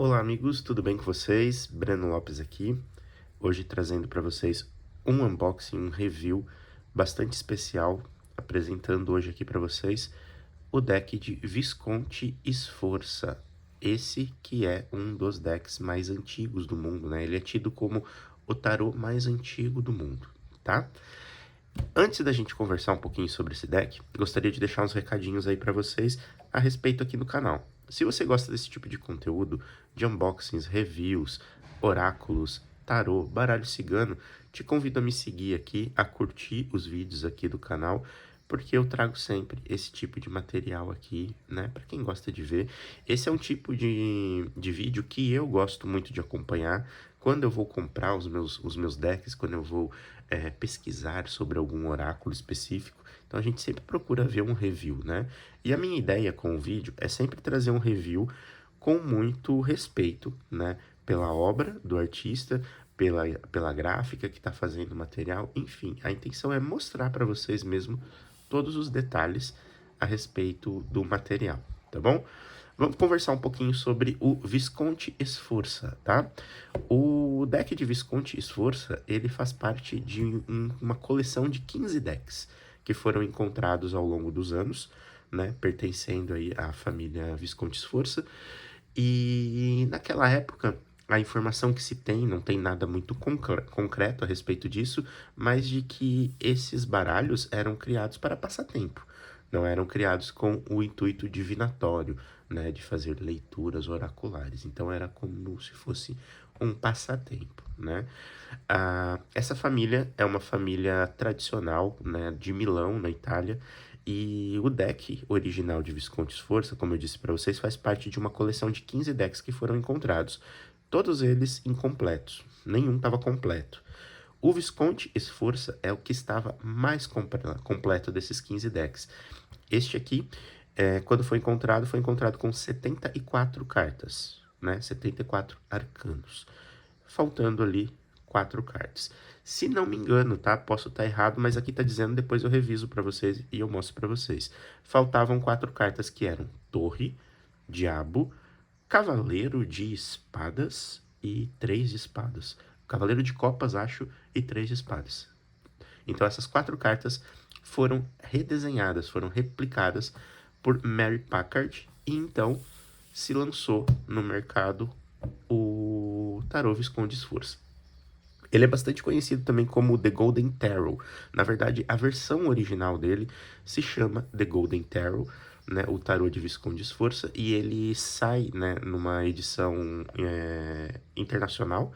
Olá, amigos, tudo bem com vocês? Breno Lopes aqui. Hoje trazendo para vocês um unboxing, um review bastante especial, apresentando hoje aqui para vocês o deck de Visconti Sforza. Esse que é um dos decks mais antigos do mundo, né? Ele é tido como o tarô mais antigo do mundo, tá? Antes da gente conversar um pouquinho sobre esse deck, gostaria de deixar uns recadinhos aí para vocês a respeito aqui do canal. Se você gosta desse tipo de conteúdo, de unboxings, reviews, oráculos, tarô, baralho cigano, te convido a me seguir aqui, a curtir os vídeos aqui do canal, porque eu trago sempre esse tipo de material aqui, né, para quem gosta de ver. Esse é um tipo de vídeo que eu gosto muito de acompanhar quando eu vou comprar os meus decks, quando eu vou pesquisar sobre algum oráculo específico. Então a gente sempre procura ver um review, né? E a minha ideia com o vídeo é sempre trazer um review com muito respeito, né? Pela obra do artista, pela gráfica que está fazendo o material, enfim, a intenção é mostrar para vocês mesmo todos os detalhes a respeito do material, tá bom? Vamos conversar um pouquinho sobre o Visconti Sforza, tá? O deck de Visconti Sforza, ele faz parte de uma coleção de 15 decks que foram encontrados ao longo dos anos, né? Pertencendo aí à família Visconti Sforza. E naquela época, a informação que se tem, não tem nada muito concreto a respeito disso, mas de que esses baralhos eram criados para passatempo, não eram criados com o intuito divinatório, né, de fazer leituras oraculares. Então era como se fosse um passatempo, né? Essa família é uma família tradicional, né, de Milão, na Itália, e o deck original de Visconti Sforza, como eu disse para vocês, faz parte de uma coleção de 15 decks que foram encontrados, todos eles incompletos, nenhum estava completo. O Visconti Sforza é o que estava mais completo desses 15 decks. Este aqui, quando foi encontrado com 74 cartas, né? 74 arcanos, faltando ali 4 cartas. Se não me engano, tá? Posso estar errado, mas aqui tá dizendo, depois eu reviso para vocês e eu mostro para vocês. Faltavam 4 cartas que eram Torre, Diabo, Cavaleiro de Espadas e 3 de Espadas. Cavaleiro de Copas, acho, e 3 de Espadas. Então essas 4 cartas foram redesenhadas, foram replicadas por Mary Packard e então se lançou no mercado o Tarô Visconde Sforza. Ele é bastante conhecido também como The Golden Tarot. Na verdade, a versão original dele se chama The Golden Tarot, né, o Tarot de Visconde Sforza, e ele sai, né, numa edição internacional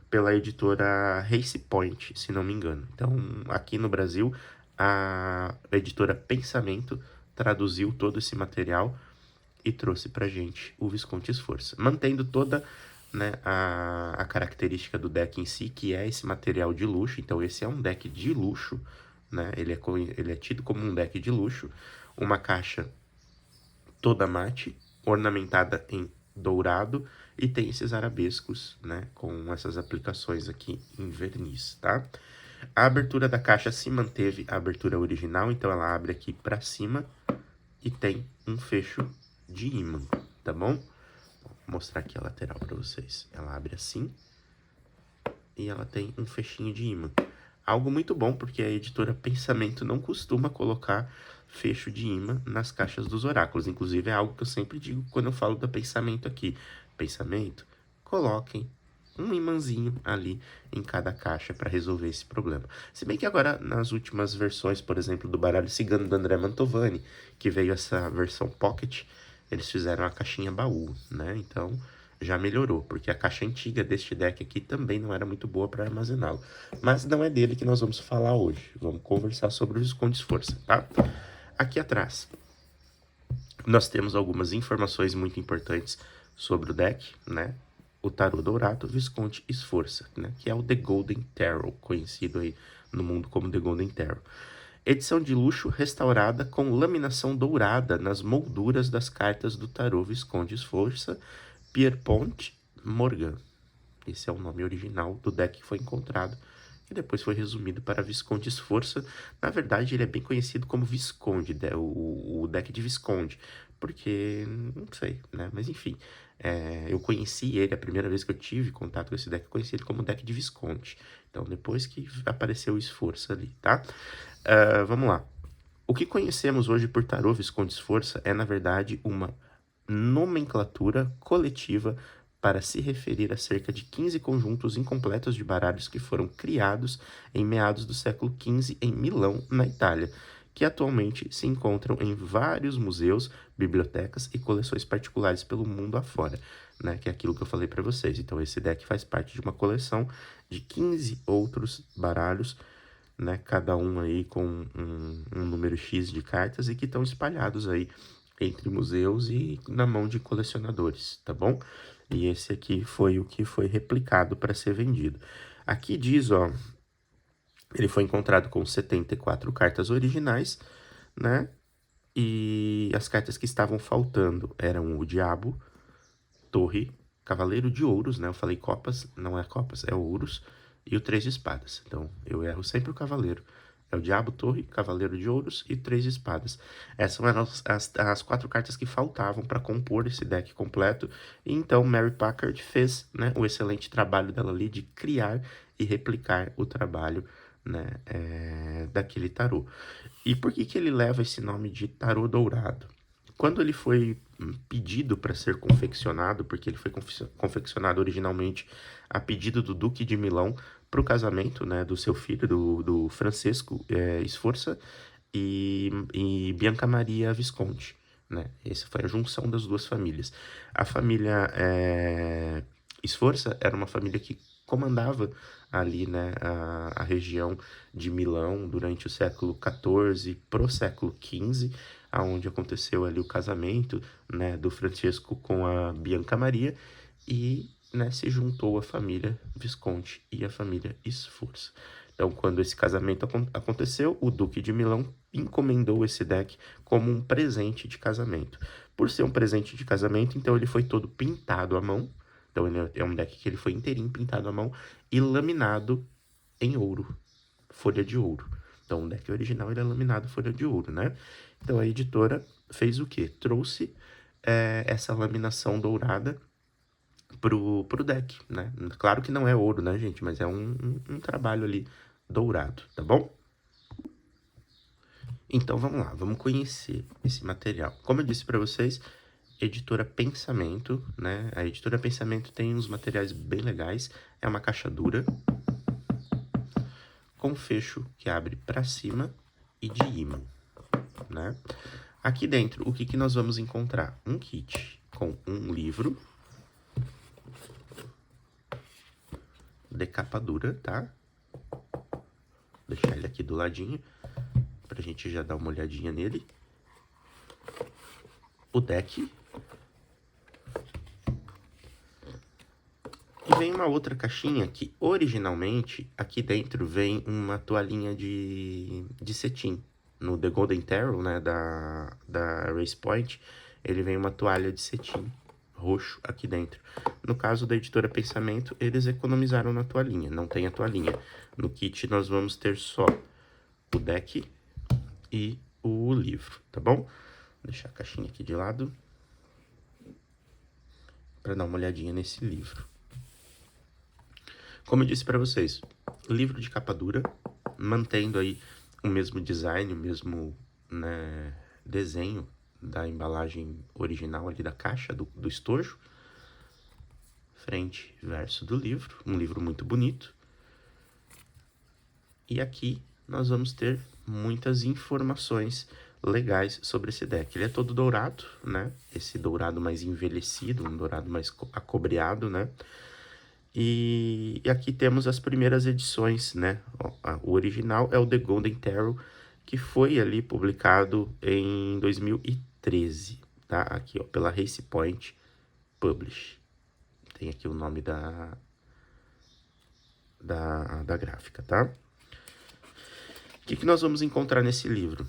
pela editora Race Point, se não me engano. Então, aqui no Brasil, a editora Pensamento traduziu todo esse material e trouxe pra gente o Visconti Sforza, mantendo toda, né, a característica do deck em si, que é esse material de luxo. Então esse é um deck de luxo, né? Ele é tido como um deck de luxo, uma caixa toda mate, ornamentada em dourado, e tem esses arabescos, né, com essas aplicações aqui em verniz, tá? A abertura da caixa se manteve a abertura original, então ela abre aqui para cima e tem um fecho de ímã, tá bom? Vou mostrar aqui a lateral para vocês. Ela abre assim e ela tem um fechinho de ímã. Algo muito bom, porque a editora Pensamento não costuma colocar fecho de ímã nas caixas dos oráculos. Inclusive, é algo que eu sempre digo quando eu falo da Pensamento aqui. Pensamento, coloquem um imãzinho ali em cada caixa para resolver esse problema. Se bem que agora, nas últimas versões, por exemplo, do baralho cigano do André Mantovani, que veio essa versão Pocket, eles fizeram a caixinha baú, né? Então, já melhorou, porque a caixa antiga deste deck aqui também não era muito boa para armazená-lo. Mas não é dele que nós vamos falar hoje. Vamos conversar sobre o Visconde Sforza, tá? Aqui atrás, nós temos algumas informações muito importantes sobre o deck, né? O Tarô Dourado Visconde Sforza, né? Que é o The Golden Tarot, conhecido aí no mundo como The Golden Tarot. Edição de luxo restaurada com laminação dourada nas molduras das cartas do Tarô Visconde Sforza, Pierpont Morgan. Esse é o nome original do deck que foi encontrado, que depois foi resumido para Visconde Sforza. Na verdade, ele é bem conhecido como Visconde, o deck de Visconde, porque, não sei, né? Mas enfim, Eu conheci ele, a primeira vez que eu tive contato com esse deck, eu conheci ele como deck de Visconti. Então, depois que apareceu o Esforça ali, tá? Vamos lá. O que conhecemos hoje por Tarô Visconde Sforza é, na verdade, uma nomenclatura coletiva para se referir a cerca de 15 conjuntos incompletos de baralhos que foram criados em meados do século XV em Milão, na Itália, que atualmente se encontram em vários museus, bibliotecas e coleções particulares pelo mundo afora, né? Que é aquilo que eu falei para vocês. Então, esse deck faz parte de uma coleção de 15 outros baralhos, né? Cada um aí com um número X de cartas e que estão espalhados aí entre museus e na mão de colecionadores, tá bom? E esse aqui foi o que foi replicado para ser vendido. Aqui diz, ó, ele foi encontrado com 74 cartas originais, né? E as cartas que estavam faltando eram o Diabo, Torre, Cavaleiro de Ouros, né? Eu falei copas, não é copas, é ouros, e o Três de Espadas. Então, eu erro sempre o Cavaleiro. É o Diabo, Torre, Cavaleiro de Ouros e Três de Espadas. Essas eram as 4 cartas que faltavam para compor esse deck completo. E então, Mary Packard fez, né, o excelente trabalho dela ali de criar e replicar o trabalho, né, daquele tarô. E por que ele leva esse nome de tarô dourado? Quando ele foi pedido para ser confeccionado, porque ele foi confeccionado originalmente a pedido do Duque de Milão para o casamento, né, do seu filho, do Francesco Sforza e Bianca Maria Visconti, né? Essa foi a junção das duas famílias. A família Sforza era uma família que comandava ali, né, a região de Milão durante o século XIV pro século XV, aonde aconteceu ali o casamento, né, do Francesco com a Bianca Maria e, né, se juntou a família Visconti e a família Sforza. Então, quando esse casamento aconteceu, o Duque de Milão encomendou esse deck como um presente de casamento. Por ser um presente de casamento, então ele foi todo pintado à mão. Então, ele é um deck que ele foi inteirinho pintado à mão e laminado em ouro, folha de ouro. Então, o deck original ele é laminado folha de ouro, né? Então, a editora fez o quê? Trouxe essa laminação dourada pro deck, né? Claro que não é ouro, né, gente? Mas é um trabalho ali dourado, tá bom? Então, vamos lá, vamos conhecer esse material. Como eu disse para vocês, editora Pensamento, né? A editora Pensamento tem uns materiais bem legais. É uma caixa dura, com fecho que abre para cima e de ímã, né? Aqui dentro, o que nós vamos encontrar? Um kit com um livro de capa dura, tá? Vou deixar ele aqui do ladinho, pra gente já dar uma olhadinha nele. O deck. E vem uma outra caixinha que, originalmente, aqui dentro vem uma toalhinha de cetim. No The Golden Tarot, né, da Race Point, ele vem uma toalha de cetim roxo aqui dentro. No caso da editora Pensamento, eles economizaram na toalhinha, não tem a toalhinha. No kit nós vamos ter só o deck e o livro, tá bom? Vou deixar a caixinha aqui de lado para dar uma olhadinha nesse livro. Como eu disse para vocês, livro de capa dura, mantendo aí o mesmo design, o mesmo, né, desenho da embalagem original ali da caixa, do estojo. Frente e verso do livro, um livro muito bonito. E aqui nós vamos ter muitas informações legais sobre esse deck. Ele é todo dourado, né? Esse dourado mais envelhecido, um dourado mais acobreado, né? E aqui temos as primeiras edições, né? O original é o The Golden Tarot, que foi ali publicado em 2013, tá? Aqui, ó, pela Race Point Publish. Tem aqui o nome da gráfica, tá? O que nós vamos encontrar nesse livro?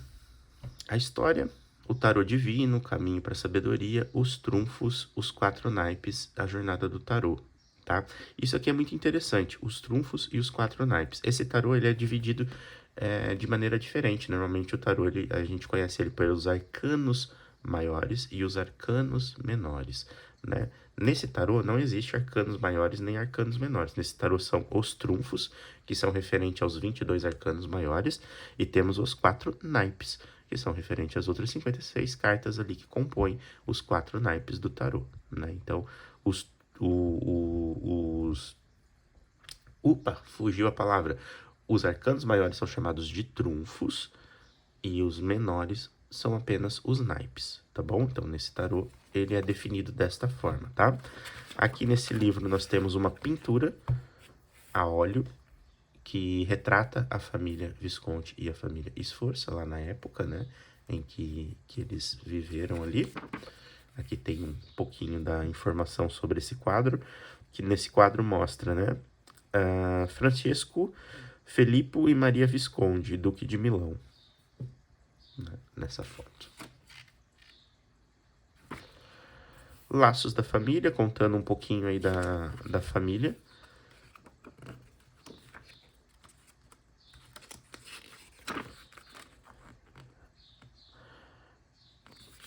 A história, o tarô divino, o caminho para a sabedoria, os trunfos, os 4 naipes, a jornada do tarô, tá? Isso aqui é muito interessante, os trunfos e os 4 naipes. Esse tarô, ele é dividido de maneira diferente. Normalmente o tarô, a gente conhece ele pelos arcanos maiores e os arcanos menores. né? Nesse tarô não existe arcanos maiores nem arcanos menores. Nesse tarô são os trunfos, que são referentes aos 22 arcanos maiores, e temos os 4 naipes, que são referentes às outras 56 cartas ali que compõem os 4 naipes do tarô, né? Então, os... Opa, fugiu a palavra. Os arcanos maiores são chamados de trunfos, e os menores são apenas os naipes, tá bom? Então, nesse tarô, ele é definido desta forma, tá? Aqui nesse livro nós temos uma pintura a óleo que retrata a família Visconti e a família Sforza, lá na época, né, em que eles viveram ali. Aqui tem um pouquinho da informação sobre esse quadro, que nesse quadro mostra, né, Francesco, Filippo e Maria Visconti, Duque de Milão, né, nessa foto. Laços da família, contando um pouquinho aí da família.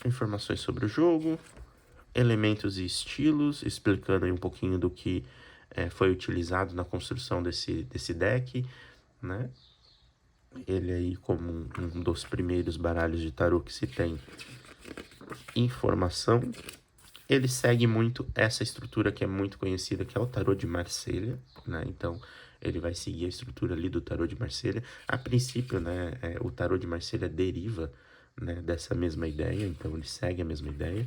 Informações sobre o jogo, elementos e estilos, explicando aí um pouquinho do que foi utilizado na construção desse deck, né? Ele aí como um dos primeiros baralhos de tarô que se tem informação. Ele segue muito essa estrutura que é muito conhecida, que é o tarô de Marselha, né? Então, ele vai seguir a estrutura ali do tarô de Marselha. A princípio, né, o tarô de Marselha deriva, né, dessa mesma ideia, então ele segue a mesma ideia.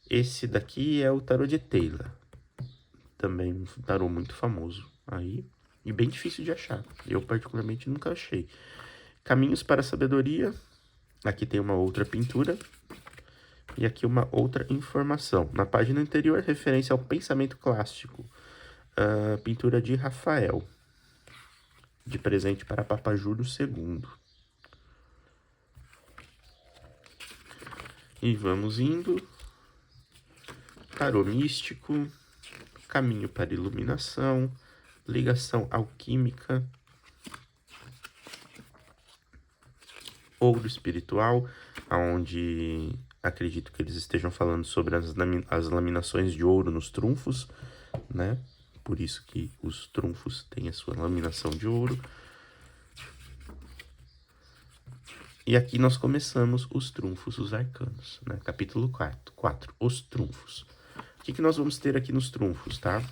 Esse daqui é o tarô de Taylor, também um tarô muito famoso aí, e bem difícil de achar. Eu, particularmente, nunca achei. Caminhos para a Sabedoria. Aqui tem uma outra pintura. E aqui uma outra informação. Na página anterior, referência ao pensamento clássico. Pintura de Rafael. De presente para Papa Júlio II. E vamos indo. Tarô místico. Caminho para iluminação. Ligação alquímica. Ouro espiritual, onde acredito que eles estejam falando sobre as laminações de ouro nos trunfos, né? Por isso que os trunfos têm a sua laminação de ouro. E aqui nós começamos os trunfos, os arcanos, né? Capítulo 4, os trunfos. O que nós vamos ter aqui nos trunfos, tá?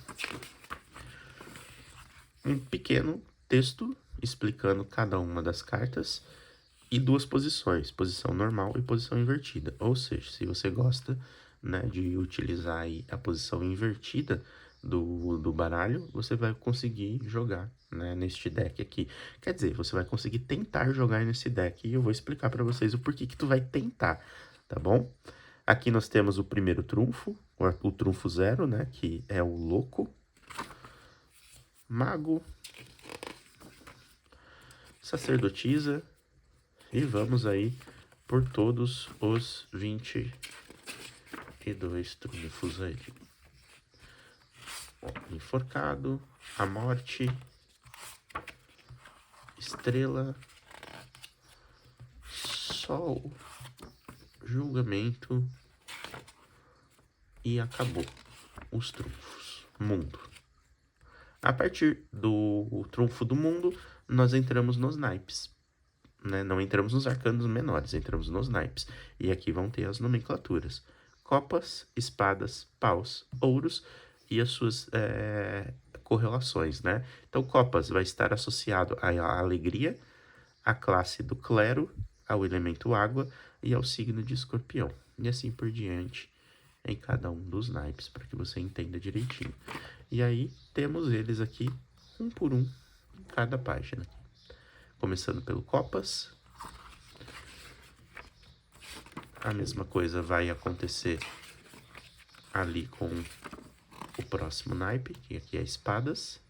Um pequeno texto explicando cada uma das cartas e 2 posições, posição normal e posição invertida. Ou seja, se você gosta, né, de utilizar aí a posição invertida do baralho, você vai conseguir jogar, né, neste deck aqui. Quer dizer, você vai conseguir tentar jogar nesse deck e eu vou explicar para vocês o porquê que tu vai tentar, tá bom? Aqui nós temos o primeiro trunfo, o trunfo 0, né, que é o louco, mago, sacerdotisa, e vamos aí por todos os 22 trunfos aí. Enforcado, a morte, estrela, sol, julgamento e acabou. Os trunfos, mundo. A partir do trunfo do mundo, nós entramos nos naipes. Né? Não entramos nos arcanos menores, entramos nos naipes. E aqui vão ter as nomenclaturas. Copas, espadas, paus, ouros e as suas correlações, né? Então, copas vai estar associado à alegria, à classe do clero, ao elemento água e ao signo de escorpião. E assim por diante em cada um dos naipes, para que você entenda direitinho. E aí, temos eles aqui, um por um, em cada página. Começando pelo Copas. A mesma coisa vai acontecer ali com o próximo naipe, que aqui é Espadas.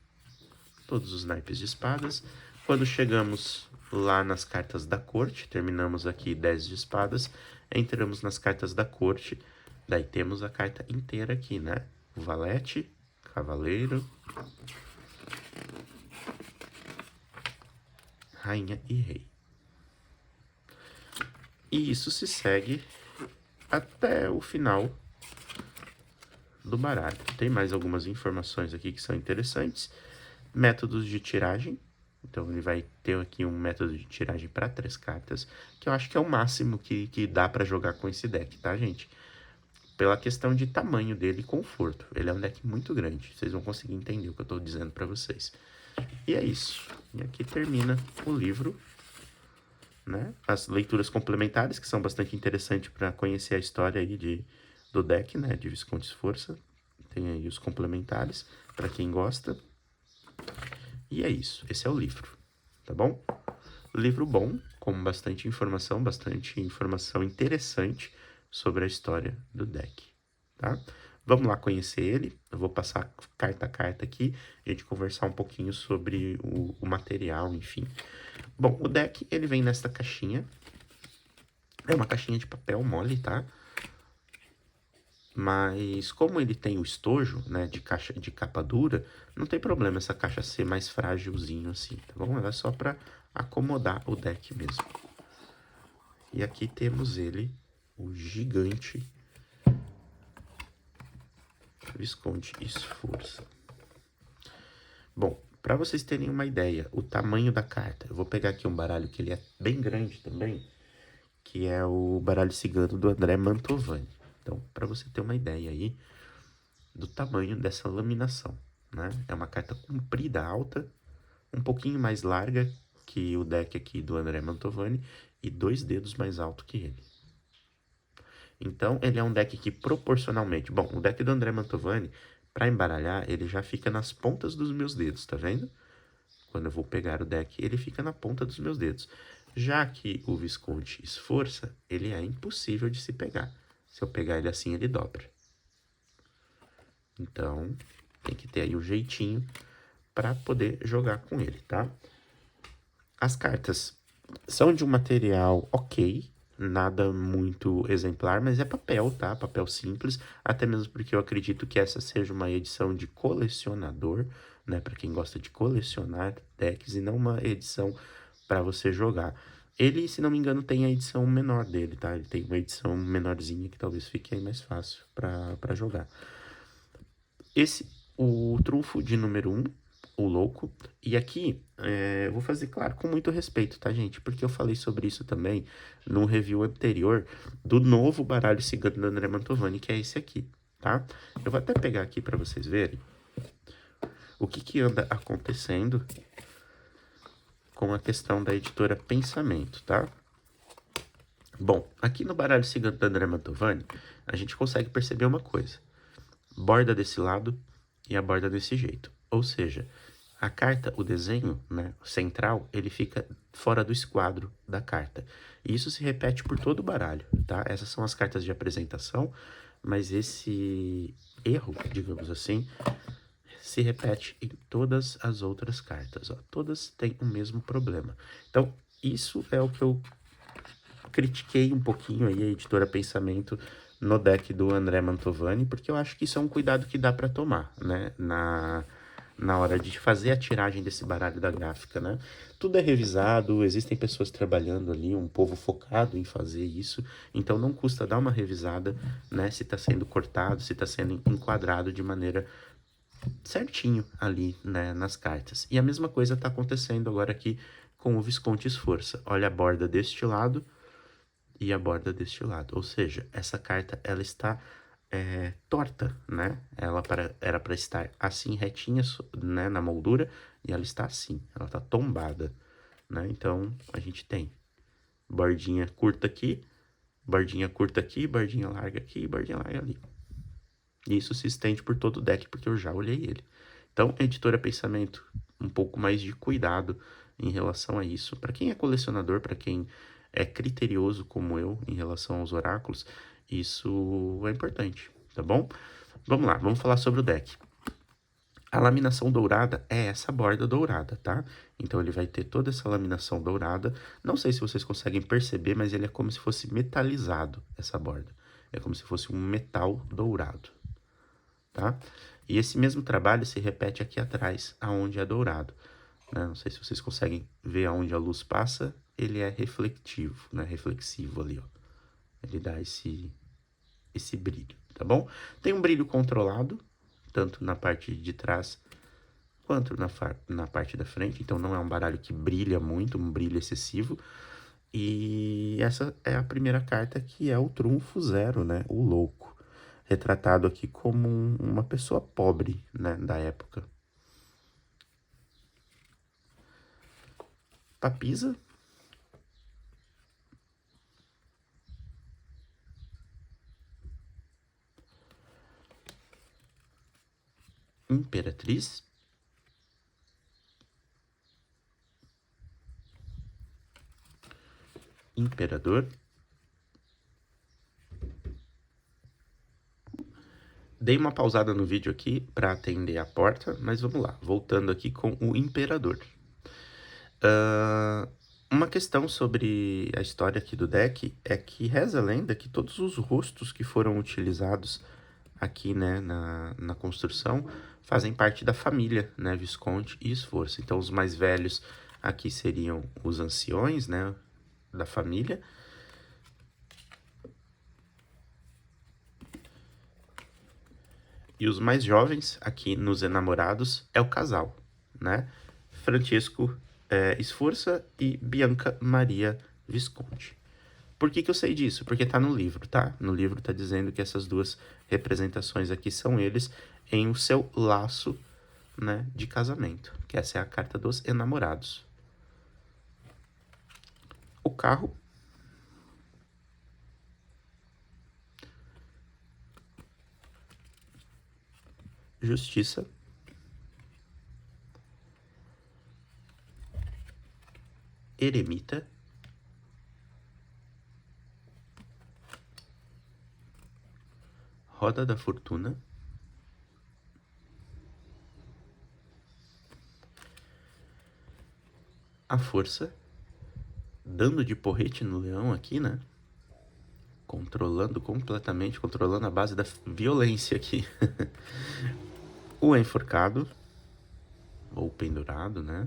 Todos os naipes de espadas. Quando chegamos lá nas cartas da corte, terminamos aqui 10 de espadas, entramos nas cartas da corte, daí temos a carta inteira aqui, né? O valete, cavaleiro, rainha e rei. E isso se segue até o final do baralho. Tem mais algumas informações aqui que são interessantes. Métodos de tiragem. Então, ele vai ter aqui um método de tiragem para 3 cartas, que eu acho que é o máximo que dá para jogar com esse deck, tá, gente? Pela questão de tamanho dele e conforto. Ele é um deck muito grande. Vocês vão conseguir entender o que eu estou dizendo para vocês. E é isso. E aqui termina o livro, né? As leituras complementares, que são bastante interessantes para conhecer a história aí do deck, né? De Visconde Sforza. Tem aí os complementares, para quem gosta. E é isso. Esse é o livro, tá bom? Livro bom, com bastante informação interessante sobre a história do deck, tá? Vamos lá conhecer ele. Eu vou passar carta a carta aqui, a gente conversar um pouquinho sobre o material, enfim. Bom, o deck, ele vem nesta caixinha. É uma caixinha de papel mole, tá? Mas como ele tem o estojo, né, de capa dura, não tem problema essa caixa ser mais frágilzinho assim, tá bom? Ela é só para acomodar o deck mesmo. E aqui temos ele, o gigante Visconde Sforza. Bom, para vocês terem uma ideia, o tamanho da carta, eu vou pegar aqui um baralho que ele é bem grande também, que é o baralho cigano do André Mantovani. Então, para você ter uma ideia aí do tamanho dessa laminação, né? É uma carta comprida, alta, um pouquinho mais larga que o deck aqui do André Mantovani e 2 dedos mais alto que ele. Então, ele é um deck que proporcionalmente... Bom, o deck do André Mantovani, para embaralhar, ele já fica nas pontas dos meus dedos, tá vendo? Quando eu vou pegar o deck, ele fica na ponta dos meus dedos. Já que o Visconde Sforza, ele é impossível de se pegar. Se eu pegar ele assim, ele dobra. Então, tem que ter aí um jeitinho para poder jogar com ele, tá? As cartas são de um material ok, nada muito exemplar, mas é papel, tá? Papel simples, até mesmo porque eu acredito que essa seja uma edição de colecionador, né? Para quem gosta de colecionar decks e não uma edição para você jogar. Ele, se não me engano, tem a edição menor dele, tá? Ele tem uma edição menorzinha que talvez fique aí mais fácil para jogar. O trunfo de número 1, o louco. E aqui, eu vou fazer, claro, com muito respeito, tá, gente? Porque eu falei sobre isso também num review anterior do novo baralho cigano do André Mantovani, que é esse aqui, tá? Eu vou até pegar aqui para vocês verem o que anda acontecendo com a questão da editora Pensamento, tá? Bom, aqui no baralho cigano do André Mantovani, a gente consegue perceber uma coisa. Borda desse lado e a borda desse jeito. Ou seja, a carta, o desenho, né, central, ele fica fora do esquadro da carta. E isso se repete por todo o baralho, tá? Essas são as cartas de apresentação, mas esse erro, digamos assim, se repete em todas as outras cartas, ó. Todas têm o mesmo problema. Então, isso é o que eu critiquei um pouquinho aí a editora Pensamento no deck do André Mantovani, porque eu acho que isso é um cuidado que dá para tomar, né, na hora de fazer a tiragem desse baralho da gráfica, né. Tudo é revisado, existem pessoas trabalhando ali, um povo focado em fazer isso, então não custa dar uma revisada, né, se está sendo cortado, se está sendo enquadrado de maneira certinho ali, né, nas cartas. E a mesma coisa está acontecendo agora aqui com o Visconde Sforza. Olha a borda deste lado e a borda deste lado. Ou seja, essa carta, ela está torta, né? Era para estar assim, retinha, né, na moldura, e ela está assim, ela está tombada, né? Então, a gente tem bordinha curta aqui, bordinha curta aqui, bordinha larga aqui, bordinha larga ali. E isso se estende por todo o deck, porque eu já olhei ele. Então, editora Pensamento, um pouco mais de cuidado em relação a isso. Para quem é colecionador, para quem é criterioso como eu em relação aos oráculos, isso é importante, tá bom? Vamos lá, vamos falar sobre o deck. A laminação dourada é essa borda dourada, tá? Então, ele vai ter toda essa laminação dourada. Não sei se vocês conseguem perceber, mas ele é como se fosse metalizado, essa borda. É como se fosse um metal dourado, tá? E esse mesmo trabalho se repete aqui atrás, aonde é dourado, né? Não sei se vocês conseguem ver aonde a luz passa, ele é reflectivo, né? Reflexivo ali, ó. Ele dá esse brilho, tá bom? Tem um brilho controlado, tanto na parte de trás quanto na parte da frente, então não é um baralho que brilha muito, um brilho excessivo. E essa é a primeira carta, que é o trunfo zero, né? O louco. Retratado aqui como uma pessoa pobre, né? Da época. Papisa. Imperatriz. Imperador. Dei uma pausada no vídeo aqui para atender a porta, mas vamos lá. Voltando aqui com o Imperador. Uma questão sobre a história aqui do deck é que reza a lenda que todos os rostos que foram utilizados aqui, né, na construção, fazem parte da família, né, Visconde e Sforza. Então, os mais velhos aqui seriam os anciões, né, da família. E os mais jovens, aqui nos enamorados, é o casal, né? Francesco Sforza e Bianca Maria Visconti. Por que eu sei disso? Porque tá no livro, tá? No livro tá dizendo que essas duas representações aqui são eles em o seu laço, né, de casamento. Que essa é a carta dos enamorados. O carro. Justiça. Eremita. Roda da Fortuna. A Força. Dando de porrete no leão aqui, né? Controlando completamente, controlando a base da violência aqui. O enforcado. Ou pendurado, né?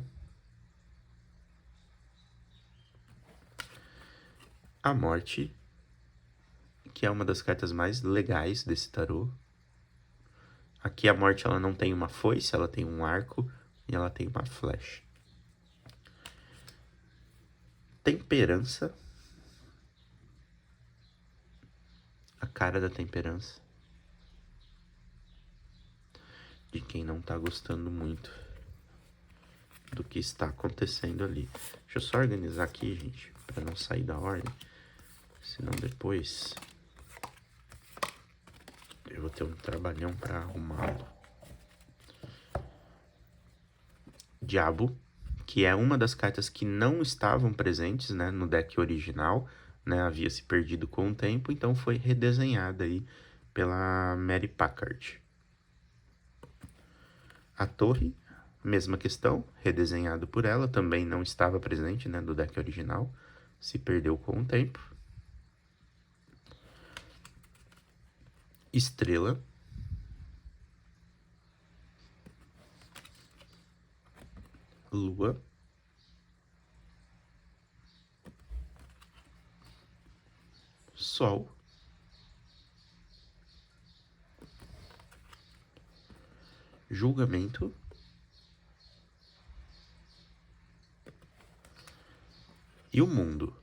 A morte, que é uma das cartas mais legais desse tarô. Aqui a morte, ela não tem uma foice, ela tem um arco e ela tem uma flecha. Temperança. A cara da temperança. De quem não tá gostando muito do que está acontecendo ali. Deixa eu só organizar aqui, gente, para não sair da ordem. Senão depois eu vou ter um trabalhão para arrumá-lo. Diabo, que é uma das cartas que não estavam presentes, né, no deck original, né, havia se perdido com o tempo, então foi redesenhada aí pela Mary Packard. A Torre, mesma questão, redesenhado por ela, também não estava presente, né, do deck original, se perdeu com o tempo. Estrela. Lua. Sol. Julgamento. E o mundo.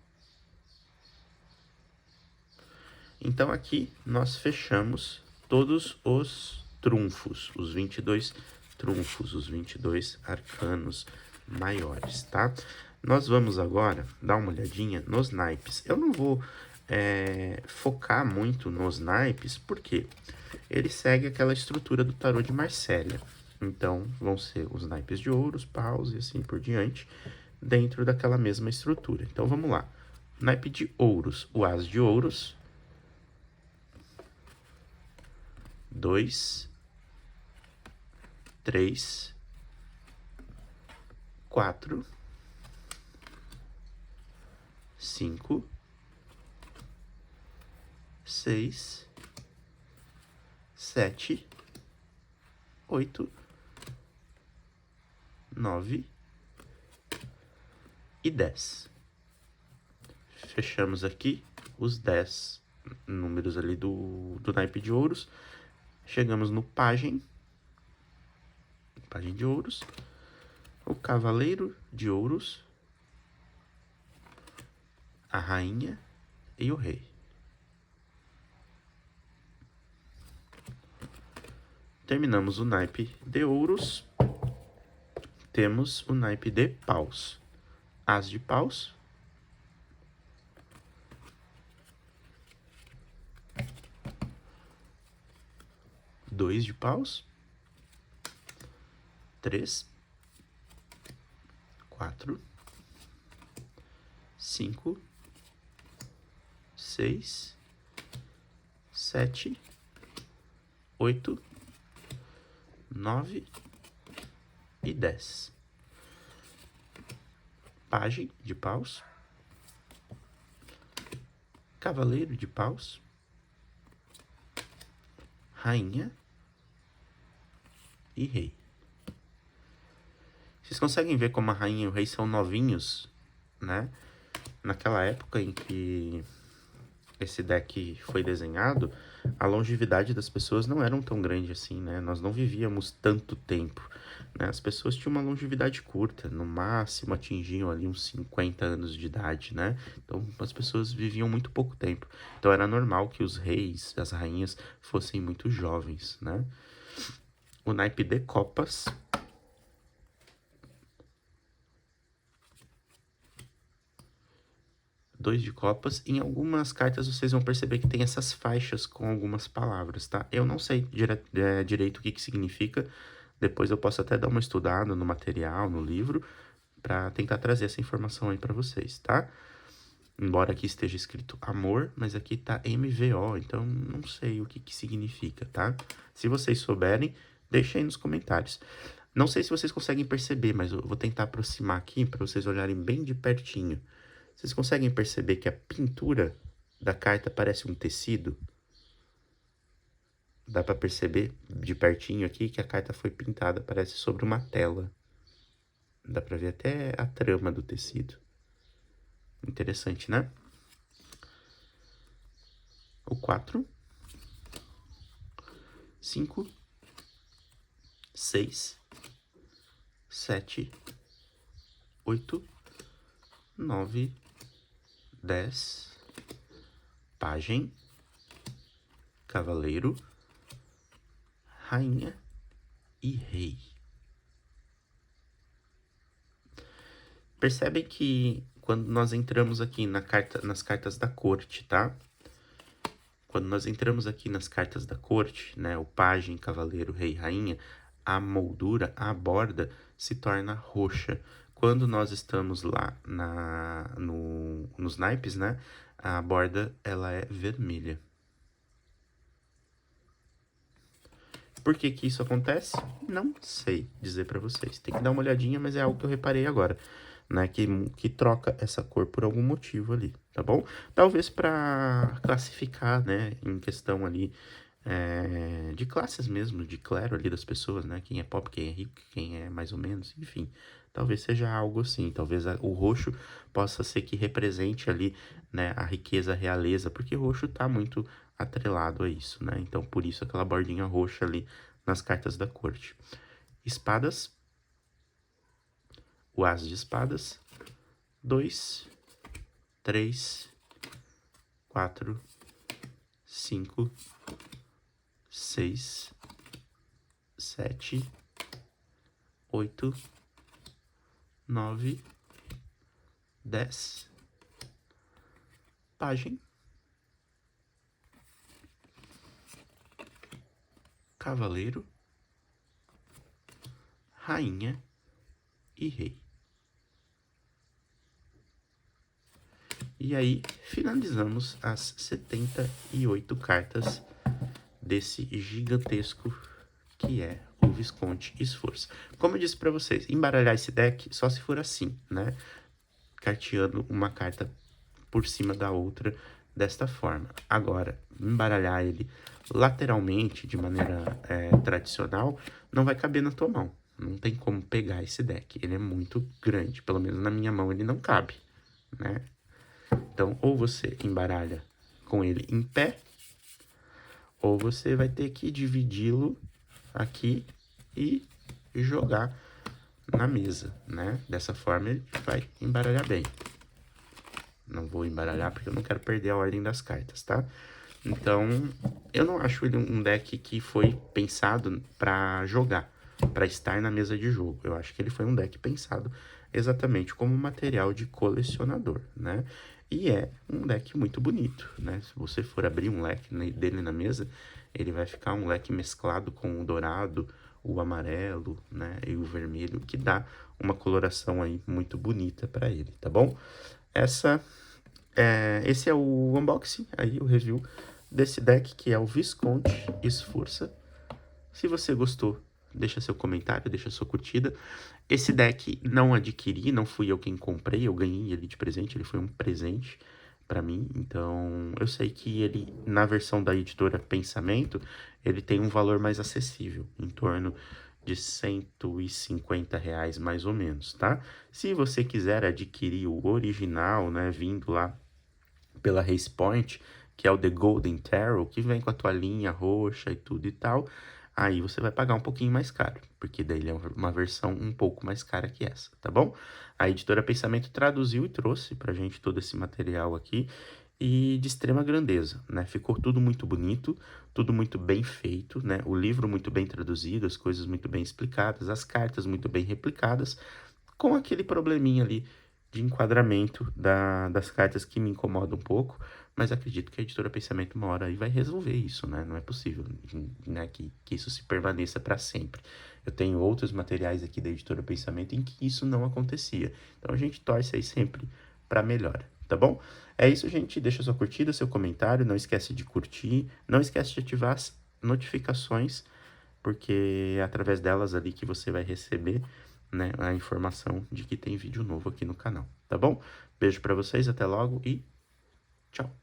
Então aqui nós fechamos todos os trunfos, os 22 trunfos, os 22 arcanos maiores, tá? Nós vamos agora dar uma olhadinha nos naipes. Eu não vou focar muito nos naipes, porque ele segue aquela estrutura do tarô de Marsella. Então, vão ser os naipes de ouros, paus e assim por diante, dentro daquela mesma estrutura. Então, vamos lá. Naipe de ouros, o as de ouros. 2, 3, 4, 5, 6, 7, 8, 9 e 10. Fechamos aqui os 10 números ali do naipe de ouros. Chegamos no pajem de ouros, o cavaleiro de ouros, a rainha e o rei. Terminamos o naipe de ouros, temos o naipe de paus. As de paus, dois de paus, 3, 4, 5, 6, 7, 8, 9 e 10. Pajem de paus, cavaleiro de paus, rainha e rei. Vocês conseguem ver como a rainha e o rei são novinhos, né? Naquela época em que esse deck foi desenhado, a longevidade das pessoas não era tão grande assim, né? Nós não vivíamos tanto tempo, né? As pessoas tinham uma longevidade curta, no máximo atingiam ali uns 50 anos de idade, né? Então, as pessoas viviam muito pouco tempo. Então, era normal que os reis, as rainhas, fossem muito jovens, né? O naipe de copas, dois de copas. Em algumas cartas vocês vão perceber que tem essas faixas com algumas palavras, tá? Eu não sei direito o que significa. Depois eu posso até dar uma estudada no material, no livro, para tentar trazer essa informação aí para vocês, tá? Embora aqui esteja escrito amor, mas aqui tá MVO, então não sei o que significa, tá? Se vocês souberem, deixem aí nos comentários. Não sei se vocês conseguem perceber, mas eu vou tentar aproximar aqui para vocês olharem bem de pertinho. Vocês conseguem perceber que a pintura da carta parece um tecido? Dá para perceber de pertinho aqui que a carta foi pintada, parece sobre uma tela. Dá para ver até a trama do tecido. Interessante, né? O 4, 5, 6, 7, 8, 9, 10, pajem, cavaleiro, rainha e rei. Percebem que quando nós entramos aqui nas cartas da corte, tá? Quando nós entramos aqui nas cartas da corte, né? O pajem, cavaleiro, rei, rainha, a moldura, a borda se torna roxa. Quando nós estamos lá nos naipes, né? A borda, ela é vermelha. Por que que isso acontece? Não sei dizer para vocês. Tem que dar uma olhadinha, mas é algo que eu reparei agora, né? Que troca essa cor por algum motivo ali, tá bom? Talvez para classificar, né? Em questão ali de classes mesmo, de clero ali das pessoas, né? Quem é pobre, quem é rico, quem é mais ou menos, enfim. Talvez seja algo assim. Talvez o roxo possa ser que represente ali, né? A riqueza, a realeza, porque o roxo tá muito atrelado a isso, né? Então, por isso aquela bordinha roxa ali nas cartas da corte. Espadas. O as de espadas. 2, 3, 4, 5, 6, 7, 8, 9, 10. Pajem. Cavaleiro, rainha e rei. E aí, finalizamos as 78 cartas desse gigantesco que é o Visconde Esforço. Como eu disse para vocês, embaralhar esse deck só se for assim, né? Carteando uma carta por cima da outra desta forma. Agora, embaralhar ele lateralmente, de maneira tradicional, não vai caber na tua mão. Não tem como pegar esse deck. Ele é muito grande. Pelo menos na minha mão ele não cabe, né? Então, ou você embaralha com ele em pé, ou você vai ter que dividi-lo aqui e jogar na mesa, né? Dessa forma ele vai embaralhar bem. Não vou embaralhar porque eu não quero perder a ordem das cartas, tá? Então, eu não acho ele um deck que foi pensado para jogar, para estar na mesa de jogo. Eu acho que ele foi um deck pensado exatamente como material de colecionador, né? E é um deck muito bonito, né? Se você for abrir um leque dele na mesa, ele vai ficar um leque mesclado com o dourado, o amarelo, né? E o vermelho, que dá uma coloração aí muito bonita para ele, tá bom? Esse é o unboxing, aí o review desse deck que é o Visconde Esforça. Se você gostou, deixa seu comentário, deixa sua curtida. Esse deck não adquiri, não fui eu quem comprei, eu ganhei ele de presente, ele foi um presente para mim. Então, eu sei que ele, na versão da editora Pensamento, ele tem um valor mais acessível, em torno de R$ 150 mais ou menos, tá? Se você quiser adquirir o original, né, vindo lá pela Race Point, que é o The Golden Tarot, que vem com a toalhinha roxa e tudo e tal, aí você vai pagar um pouquinho mais caro, porque daí ele é uma versão um pouco mais cara que essa, tá bom? A editora Pensamento traduziu e trouxe pra gente todo esse material aqui, e de extrema grandeza, né? Ficou tudo muito bonito, tudo muito bem feito, né? O livro muito bem traduzido, as coisas muito bem explicadas, as cartas muito bem replicadas, com aquele probleminha ali de enquadramento das cartas que me incomoda um pouco, mas acredito que a editora Pensamento uma hora aí vai resolver isso, né? Não é possível, né, que isso se permaneça para sempre. Eu tenho outros materiais aqui da editora Pensamento em que isso não acontecia. Então a gente torce aí sempre para melhora, tá bom? É isso, gente. Deixa sua curtida, seu comentário, não esquece de curtir, não esquece de ativar as notificações, porque é através delas ali que você vai receber, né, a informação de que tem vídeo novo aqui no canal, tá bom? Beijo pra vocês, até logo e tchau!